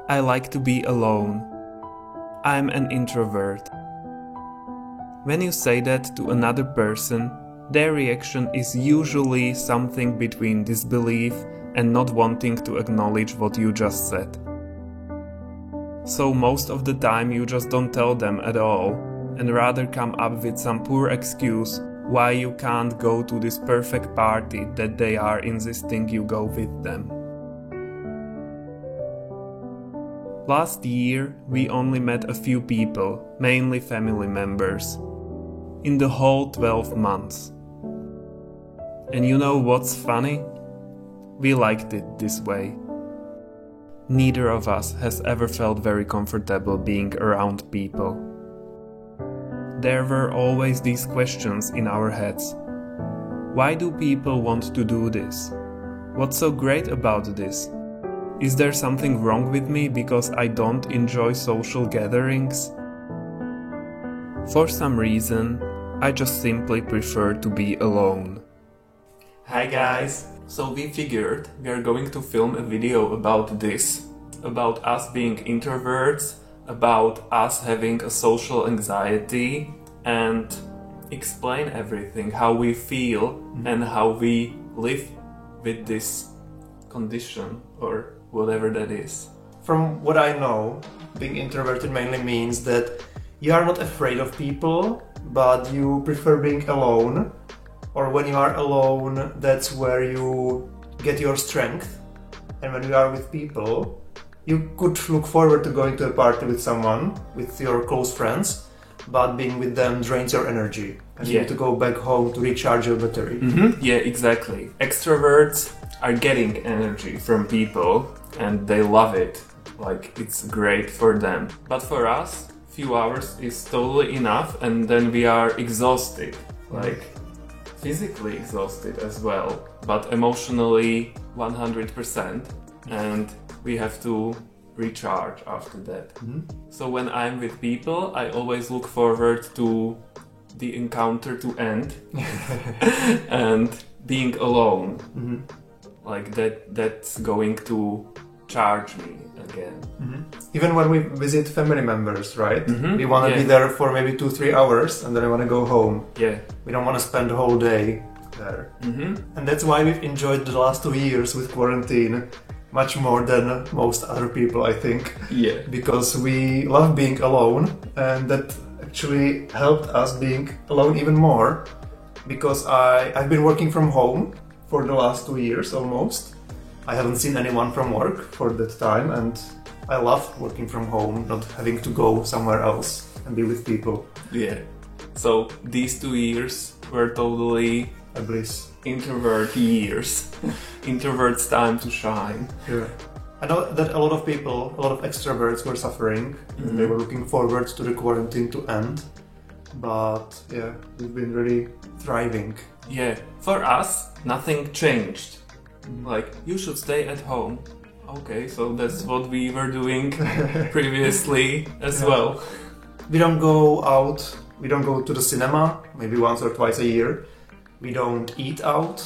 I like to be alone. I'm an introvert. When you say that to another person, their reaction is usually something between disbelief and not wanting to acknowledge what you just said. So most of the time you just don't tell them at all, and rather come up with some poor excuse why you can't go to this perfect party that they are insisting you go with them. Last year we only met a few people, mainly family members, in the whole 12 months. And you know what's funny? We liked it this way. Neither of us has ever felt very comfortable being around people. There were always these questions in our heads. Why do people want to do this? What's so great about this? Is there something wrong with me because I don't enjoy social gatherings? For some reason, I just simply prefer to be alone. Hi guys! So we figured we are going to film a video about this, about us being introverts, about us having a social anxiety, and explain everything, how we feel and how we live with this condition or whatever that is. From what I know, being introverted mainly means that you are not afraid of people, but you prefer being alone. Or when you are alone, that's where you get your strength. And when you are with people, you could look forward to going to a party with someone, with your close friends, but being with them drains your energy. And you need to go back home to recharge your battery. Yeah, exactly. Extroverts are getting energy from people and they love it. Like, it's great for them. But for us, few hours is totally enough, and then we are exhausted. Like, physically exhausted as well, but emotionally 100%, and we have to recharge after that. So when I'm with people, I always look forward to the encounter to end and being alone. Like that's going to charge me again. Even when we visit family members, right? We want to be there for maybe 2-3 hours and then we want to go home. We don't want to spend the whole day there. And that's why we've enjoyed the last 2 years with quarantine much more than most other people, I think. Because we love being alone, and that actually helped us being alone even more, because I've been working from home for the last 2 years almost. I haven't seen anyone from work for that time, and I love working from home, not having to go somewhere else and be with people. So these 2 years were totally a bliss. Introvert years. Introverts' time to shine. I know that a lot of people, a lot of extroverts were suffering. They were looking forward to the quarantine to end. But we've been really thriving. For us, nothing changed. Like, you should stay at home. Okay, so that's what we were doing previously as well. We don't go out, we don't go to the cinema, maybe once or twice a year. We don't eat out,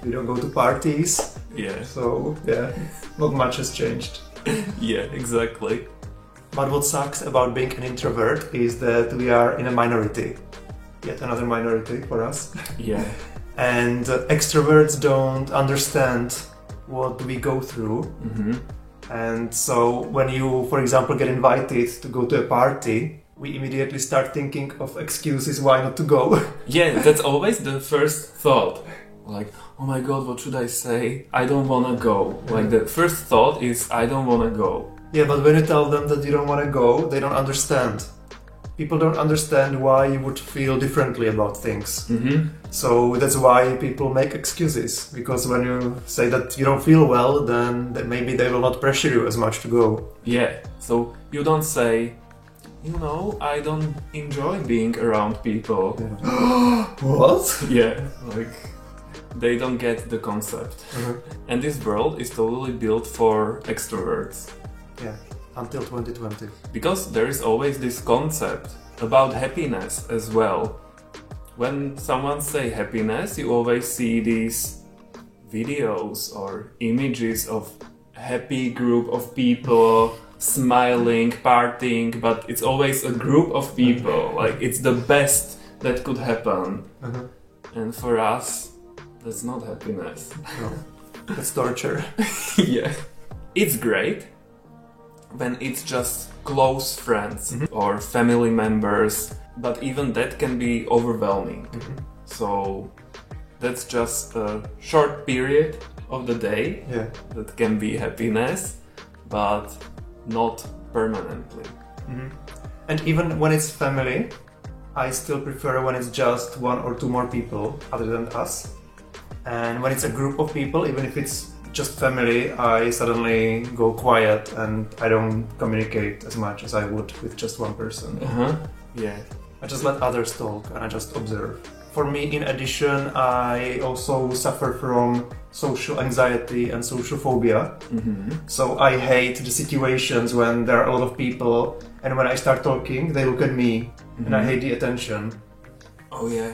we don't go to parties. So, not much has changed. Exactly. But what sucks about being an introvert is that we are in a minority. Yet another minority for us. And extroverts don't understand what we go through. And so when you, for example, get invited to go to a party, we immediately start thinking of excuses why not to go. That's always the first thought. Like, oh my god, what should I say? I don't wanna go. Like, the first thought is, I don't wanna go. But when you tell them that you don't wanna go, they don't understand. People don't understand why you would feel differently about things. So that's why people make excuses. Because when you say that you don't feel well, then maybe they will not pressure you as much to go. So you don't say, you know, I don't enjoy being around people. What? Like, they don't get the concept. And this world is totally built for extroverts. Until 2020. Because there is always this concept about happiness as well. When someone say happiness, you always see these videos or images of happy group of people, smiling, partying, but it's always a group of people. Like, it's the best that could happen. And for us, that's not happiness. No, that's torture. Yeah. It's great when it's just close friends or family members, but even that can be overwhelming. So that's just a short period of the day that can be happiness, but not permanently. And even when it's family, I still prefer when it's just one or two more people other than us. And when it's a group of people, even if it's just family, I suddenly go quiet and I don't communicate as much as I would with just one person. Yeah. I just let others talk and I just observe. For me, in addition, I also suffer from social anxiety and social phobia. So I hate the situations when there are a lot of people and when I start talking, they look at me and I hate the attention. Oh yeah,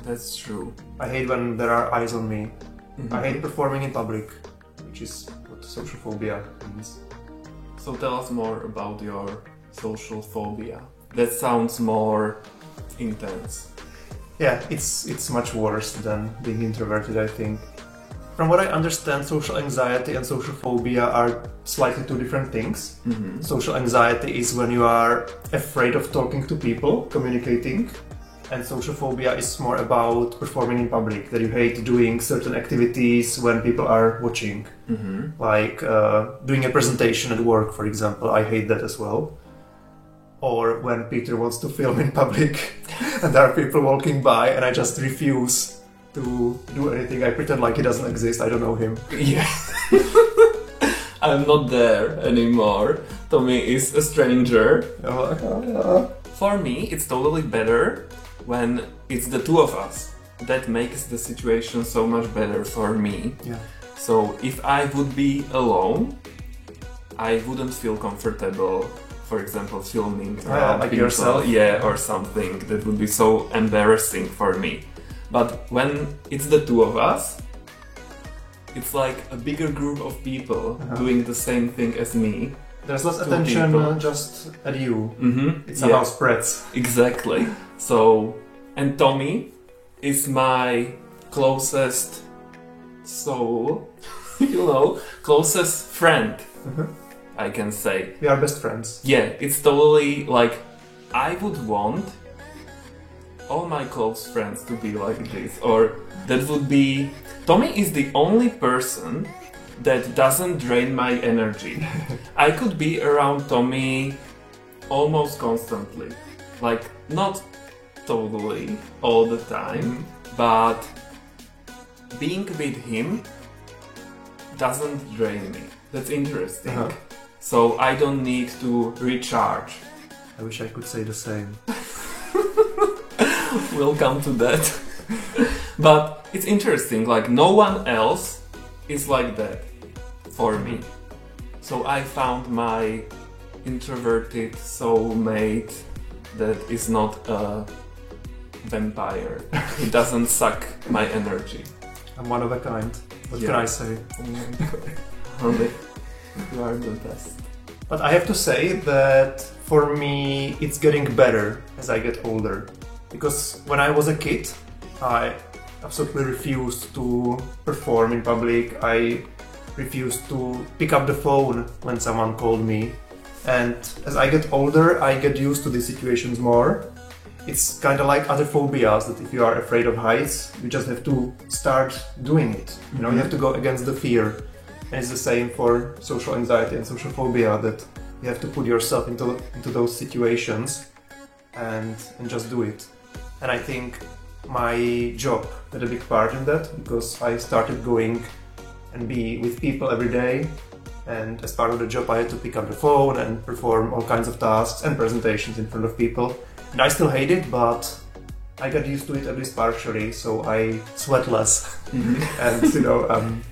that's true. I hate when there are eyes on me. I hate performing in public, which is what social phobia means. So tell us more about your social phobia. That sounds more intense. Yeah, it's much worse than being introverted, I think. From what I understand, social anxiety and social phobia are slightly two different things. Social anxiety is when you are afraid of talking to people, communicating. And social phobia is more about performing in public, that you hate doing certain activities when people are watching. Like doing a presentation at work, for example. I hate that as well. Or when Peter wants to film in public and there are people walking by and I just refuse to do anything. I pretend like he doesn't exist, I don't know him. Yeah. I'm not there anymore. Tommy is a stranger. For me, it's totally better when it's the two of us. That makes the situation so much better for me. Yeah. So if I would be alone, I wouldn't feel comfortable, for example, filming around like people, yourself. or something that would be so embarrassing for me. But when it's the two of us, it's like a bigger group of people doing the same thing as me. There's less attention just at you. It somehow spreads. Exactly. So, and Tommy is my closest soul, closest friend, I can say. We are best friends. Yeah, it's totally like, I would want all my close friends to be like this, or that would be... Tommy is the only person that doesn't drain my energy. I could be around Tommy almost constantly. Like, not totally all the time, but being with him doesn't drain me. That's interesting. So I don't need to recharge. I wish I could say the same. We'll come to that. But it's interesting, like no one else is like that for me. So I found my introverted soulmate that is not a vampire. It doesn't suck my energy. I'm one of a kind. What can I say? Oh my god. Honey, you are the best. But I have to say that for me it's getting better as I get older. Because when I was a kid, I absolutely refused to perform in public. I refused to pick up the phone when someone called me. And as I get older, I get used to these situations more. It's kind of like other phobias, that if you are afraid of heights, you just have to start doing it. You know, you have to go against the fear. And it's the same for social anxiety and social phobia, that you have to put yourself into those situations and just do it. And I think my job had a big part in that, because I started going and be with people every day. And as part of the job, I had to pick up the phone and perform all kinds of tasks and presentations in front of people. And I still hate it, but I got used to it at least partially, so I sweat less. And,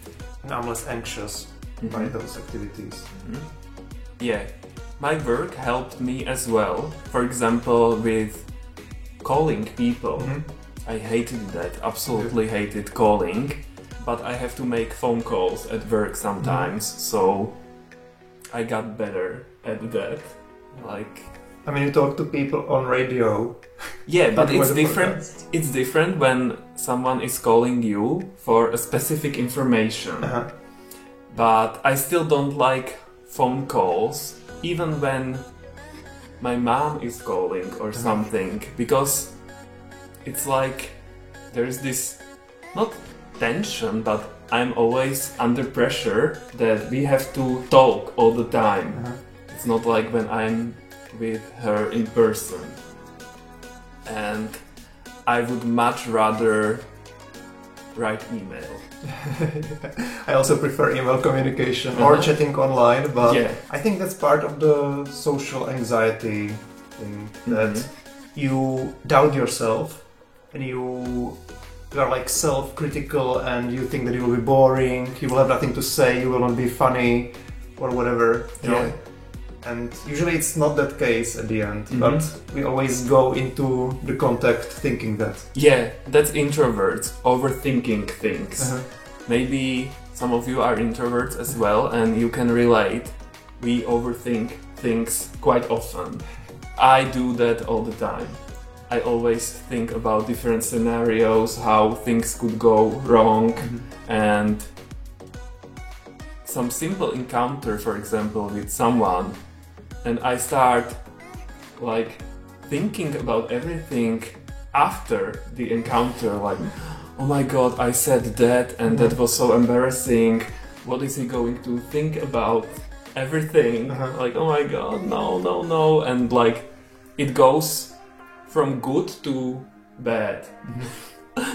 I'm less anxious by those activities. Yeah, my work helped me as well. For example, with calling people. I hated that, absolutely hated calling. but I have to make phone calls at work sometimes, so I got better at that. Like, I mean, you talk to people on radio. Yeah, but it's different. It's different when someone is calling you for a specific information. But I still don't like phone calls, even when my mom is calling or something, because it's like there's this, not tension, but I'm always under pressure that we have to talk all the time. It's not like when I'm with her in person. And I would much rather write email. I also prefer email communication or chatting online, but I think that's part of the social anxiety thing, that you doubt yourself and you are like self-critical and you think that you will be boring, you will have nothing to say, you will not be funny or whatever, you know? And usually it's not that case at the end, but we always go into the contact thinking that. Yeah, that's introverts, overthinking things. Maybe some of you are introverts as well and you can relate. We overthink things quite often. I do that all the time. I always think about different scenarios, how things could go wrong, and some simple encounter, for example, with someone, and I start like thinking about everything after the encounter, like, oh my god, I said that and that was so embarrassing, what is he going to think about everything, like, oh my god, no, and like it goes from good to bad.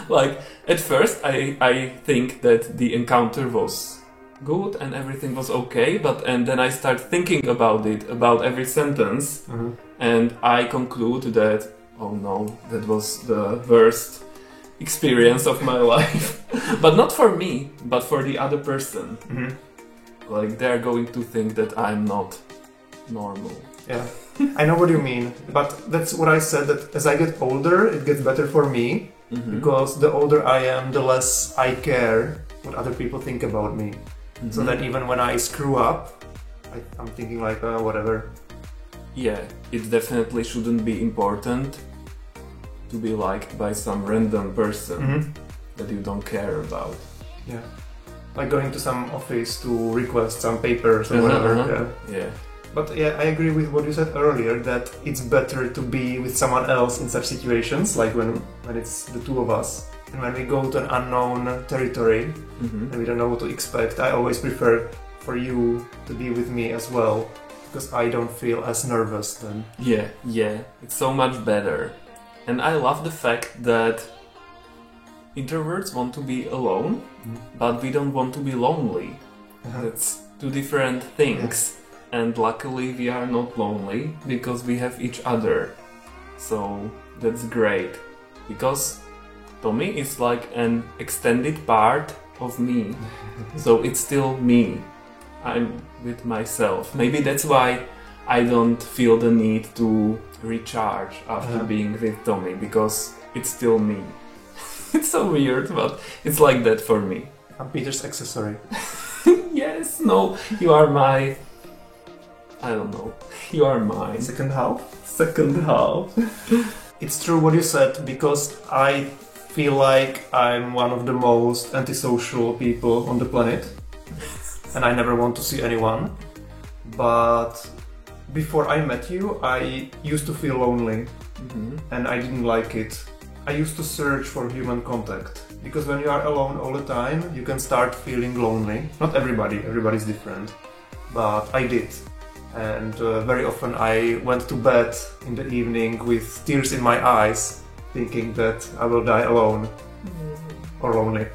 Like at first I think that the encounter was good and everything was okay, and then I start thinking about it, about every sentence, and I conclude that, oh no, that was the worst experience of my life. But not for me, but for the other person. Like they're going to think that I'm not normal. Yeah, I know what you mean, but that's what I said, that as I get older it gets better for me, because the older I am, the less I care what other people think about me. So that even when I screw up, I'm thinking like, whatever. Yeah, it definitely shouldn't be important to be liked by some random person that you don't care about. Yeah, like going to some office to request some papers or whatever. Yeah. But yeah, I agree with what you said earlier, that it's better to be with someone else in such situations, like when it's the two of us. And when we go to an unknown territory and we don't know what to expect, I always prefer for you to be with me as well, because I don't feel as nervous then. Yeah, it's so much better. And I love the fact that introverts want to be alone, but we don't want to be lonely. That's two different things. And luckily we are not lonely, because we have each other. So that's great. Because Tommy is like an extended part of me. So it's still me. I'm with myself. Maybe that's why I don't feel the need to recharge after being with Tommy, because it's still me. It's so weird, but it's like that for me. I'm Peter's accessory. Yes, no, you are my... I don't know. You are mine. Second half? Second half. It's true what you said, because I feel like I'm one of the most antisocial people on the planet. And I never want to see anyone. But before I met you, I used to feel lonely. And I didn't like it. I used to search for human contact. Because when you are alone all the time, you can start feeling lonely. Not everybody's different. But I did. And very often I went to bed in the evening with tears in my eyes, thinking that I will die alone or lonely.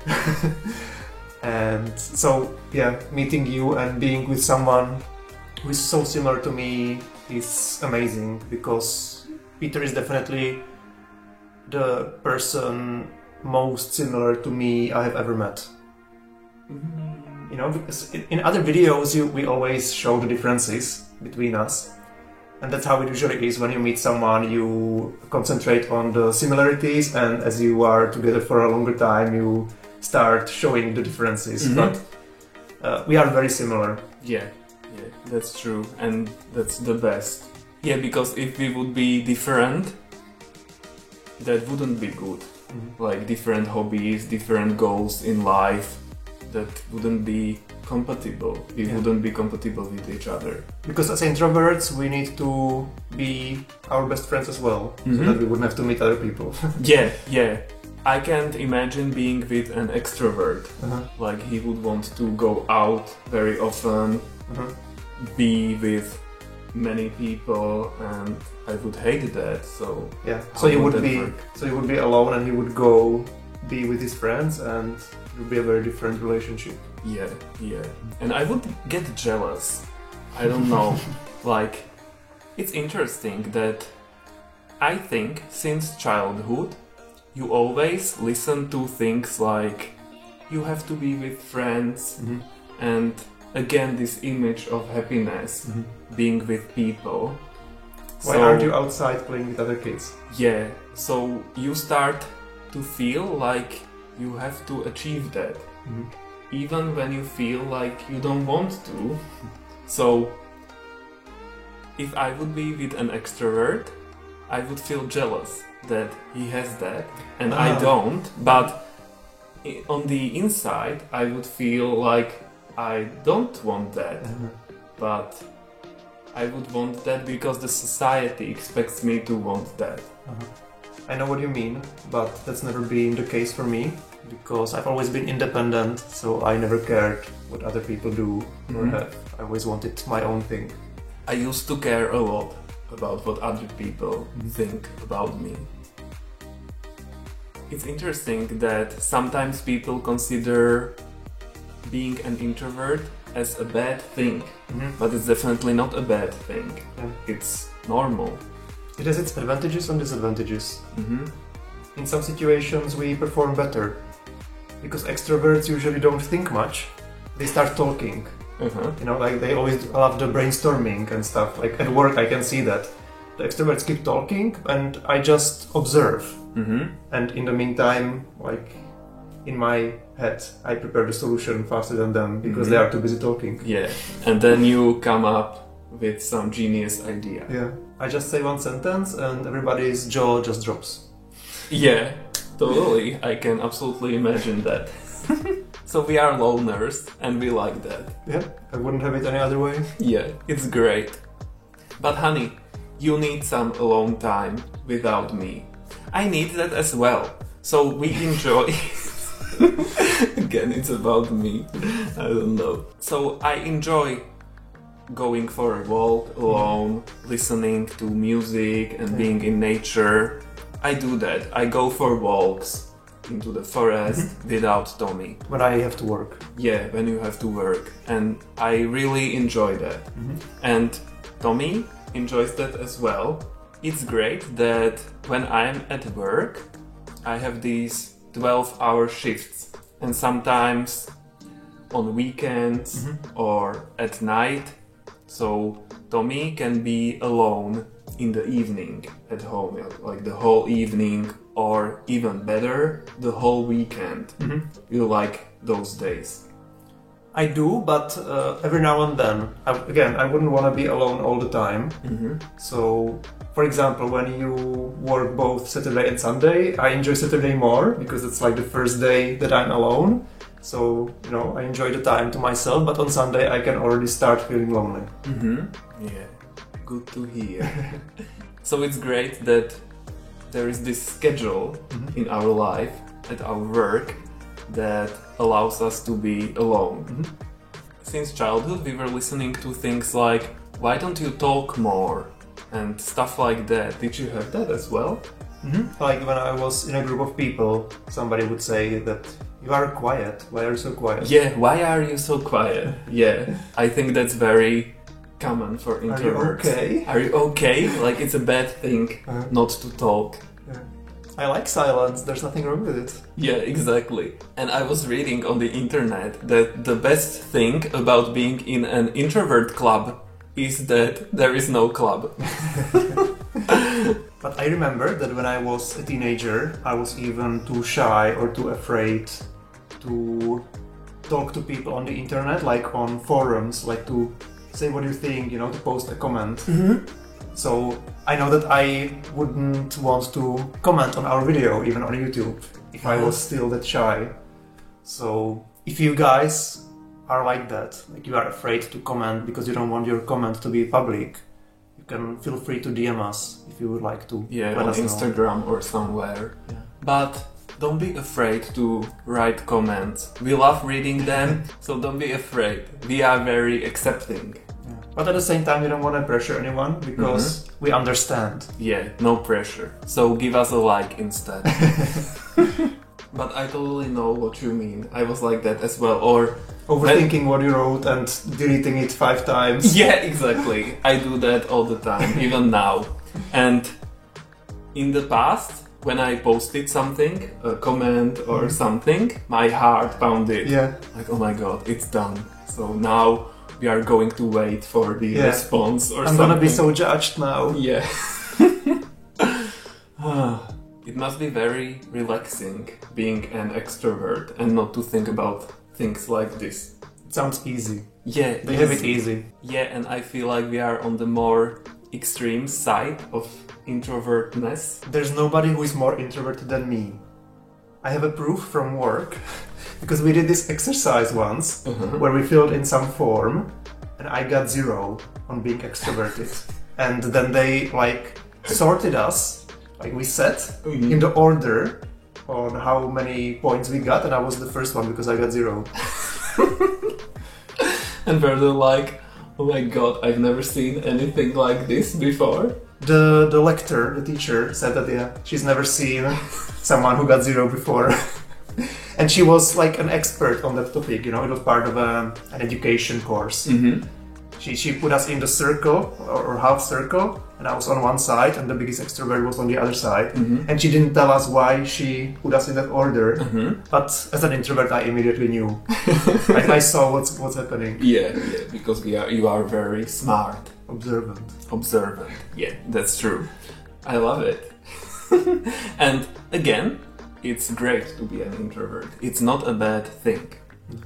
And so, yeah, meeting you and being with someone who is so similar to me is amazing, because Peter is definitely the person most similar to me I have ever met. You know, because in other videos we always show the differences between us, and that's how it usually is. When you meet someone, you concentrate on the similarities, and as you are together for a longer time, you start showing the differences, but we are very similar. Yeah, that's true, and that's the best. Yeah, because if we would be different, that wouldn't be good. Like different hobbies, different goals in life, that wouldn't be compatible. We wouldn't be compatible with each other. Because as introverts, we need to be our best friends as well, so that we wouldn't have to meet other people. Yeah. I can't imagine being with an extrovert. Like he would want to go out very often, be with many people, and I would hate that. So so you would be alone, and he would go be with his friends, and it would be a very different relationship. Yeah, and I would get jealous. I don't know. Like, it's interesting that I think since childhood you always listen to things like you have to be with friends, and again this image of happiness, being with people. Why aren't you outside playing with other kids? Yeah, so you start to feel like you have to achieve that, even when you feel like you don't want to. So if I would be with an extrovert, I would feel jealous that he has that and I don't, but on the inside I would feel like I don't want that, but I would want that because the society expects me to want that. I know what you mean, but that's never been the case for me, because I've always been independent, so I never cared what other people do or have. I always wanted my own thing. I used to care a lot about what other people think about me. It's interesting that sometimes people consider being an introvert as a bad thing, but it's definitely not a bad thing. It's normal. It has its advantages and disadvantages. In some situations we perform better, because extroverts usually don't think much. They start talking. You know, like they always love the brainstorming and stuff. Like at work I can see that the extroverts keep talking and I just observe. And in the meantime, like in my head, I prepare the solution faster than them because they are too busy talking. Yeah, and then you come up with some genius idea. Yeah, I just say one sentence and everybody's jaw just drops. Yeah, totally. I can absolutely imagine that. So we are loners and we like that. Yeah, I wouldn't have it any other way. Yeah, it's great. But honey, you need some alone time without me. I need that as well. So we enjoy... Again, it's about me. I don't know. So I enjoy going for a walk alone, listening to music and being in nature. I do that. I go for walks into the forest without Tommy. When I have to work. Yeah, when you have to work. And I really enjoy that. And Tommy enjoys that as well. It's great that when I'm at work, I have these 12-hour shifts. And sometimes on weekends or at night. So Tommy can be alone in the evening at home, like the whole evening, or even better, the whole weekend. You like those days? I do, but every now and then. I wouldn't want to be alone all the time. So, for example, when you work both Saturday and Sunday, I enjoy Saturday more because it's like the first day that I'm alone. So, you know, I enjoy the time to myself, but on Sunday I can already start feeling lonely. Yeah, good to hear. So it's great that there is this schedule in our life, at our work, that allows us to be alone. Since childhood we were listening to things like, why don't you talk more? And stuff like that. Did you have that as well? Like when I was in a group of people, somebody would say that you are quiet. Why are you so quiet? Yeah, why are you so quiet? Yeah, I think that's very common for introverts. Are you okay? Are you okay? Like it's a bad thing not to talk. I like silence, there's nothing wrong with it. Yeah, exactly. And I was reading on the internet that the best thing about being in an introvert club is that there is no club. But I remember that when I was a teenager, I was even too shy or too afraid to talk to people on the internet, like on forums, like to say what you think, you know, to post a comment. So I know that I wouldn't want to comment on our video, even on YouTube, if I was still that shy. So if you guys are like that, like you are afraid to comment because you don't want your comment to be public, you can feel free to DM us if you would like to. Yeah, on Instagram or somewhere. Yeah. But don't be afraid to write comments. We love reading them, so don't be afraid. We are very accepting. Yeah. But at the same time, we don't want to pressure anyone because we understand. Yeah, no pressure. So give us a like instead. But I totally know what you mean. I was like that as well. Or overthinking what you wrote and deleting it 5 times. Yeah, exactly. I do that all the time, even now. And in the past, when I posted something, a comment or something, my heart pounded. Yeah. Like, oh my god, it's done. So now we are going to wait for the response or something. I'm gonna be so judged now. Yeah. It must be very relaxing being an extrovert and not to think about things like this. It sounds easy. Yeah, they have it easy. Yeah, and I feel like we are on the more extreme side of introvertness. There's nobody who is more introverted than me. I have a proof from work because we did this exercise once where we filled in some form and I got 0 on being extroverted. And then they like sorted us, like we set in the order on how many points we got, and I was the first one because I got 0. And they're like, oh my god, I've never seen anything like this before. The lecturer, the teacher, said that she's never seen someone who got 0 before. And she was like an expert on that topic, you know, it was part of an education course. She put us in the circle or half circle, and I was on one side and the biggest extrovert was on the other side. And she didn't tell us why she put us in that order, but as an introvert I immediately knew. I saw what's happening. Yeah, because you are very smart. Observant. Yeah, that's true. I love it. And again, it's great to be an introvert. It's not a bad thing.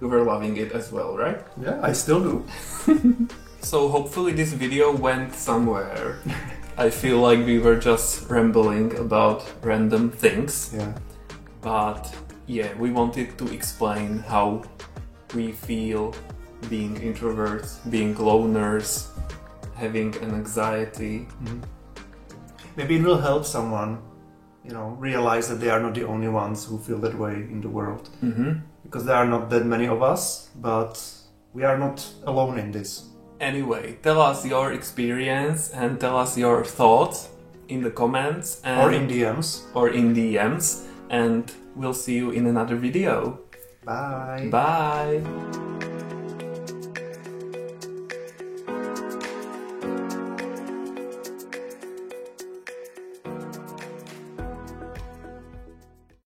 You were loving it as well, right? Yeah, I still do. So hopefully this video went somewhere. I feel like we were just rambling about random things. Yeah. But yeah, we wanted to explain how we feel being introverts, being loners, having an anxiety. Maybe it will help someone, you know, realize that they are not the only ones who feel that way in the world. Because there are not that many of us, but we are not alone in this. Anyway, tell us your experience and tell us your thoughts in the comments. Or in DMs. And we'll see you in another video. Bye. Bye.